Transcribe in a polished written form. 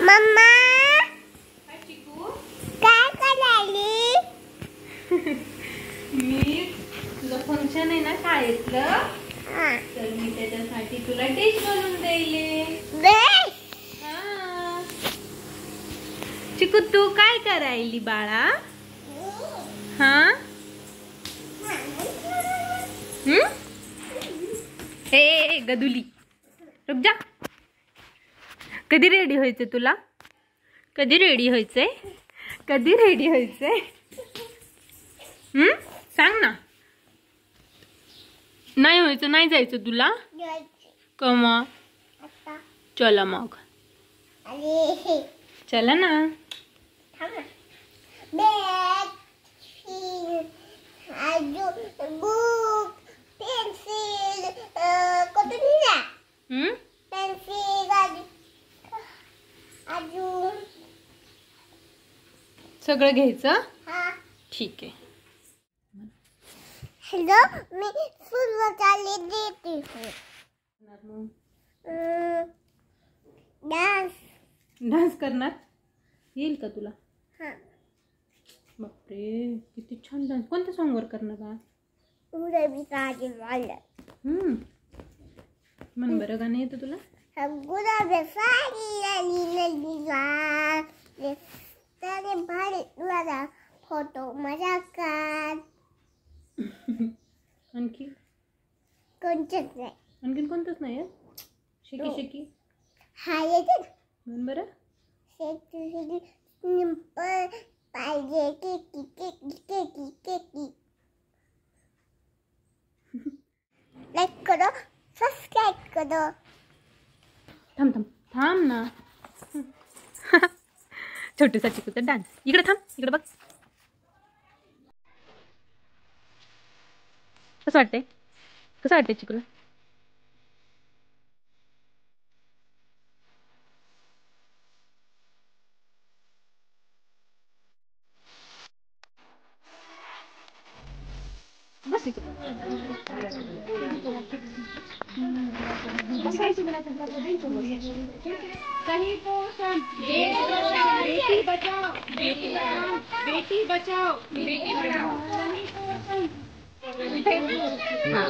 Mamma काय करायली? मी तुझं function आहे ना शाळेतलं, तर मी त्याच्यासाठी तुला डिश बनवून देईले. हा चिकू, तू काय करायली बाळा? हा ए गदुली, रुक जा. कधी रेडी व्हायचं तुला? कधी रेडी व्हायचंय? कधी रेडी व्हायचंय? सांग ना. नाही व्हायचं, नाही जायचं तुला? कमा चला मग, चला ना. बुक, पेन्सिल, पेन्सिल अजून सगळं घ्यायचं. ठीक आहे. हॅलो, मी सुरुवातीला देते. डान्स डान्स करणार? येईल का तुला? हां. बापरे, किती छान डान्स. कोणत्या सॉंगवर करणार का? गुलाबी साडी वाला. मन बरं गाणं येतं तुला? गुलाबी साडी आली त्याने भारी वाला फोटो माझा काढ. आणखी कोणतंच नाही. आणखीन कोणतंच नाही? शेकी शेकी हा येते ना. मन बरं. शेकी शेकी सिंपल पाहिजे. केकी केकी केकी केकी. लाईक करो, सबस्क्राईब करो. थांब थांब थांब ना. छोटूसा चिकूचा डान्स. इकडे थांब, इकडे बघ. कसं वाटतंय? कसं वाटतंय चिकूला? बस इकडे. सही पोषण, बेटी बचाओ बेटी पढ़ाओ, बेटी बचाओ बेटी पढ़ाओ, सही पोषण. हाँ,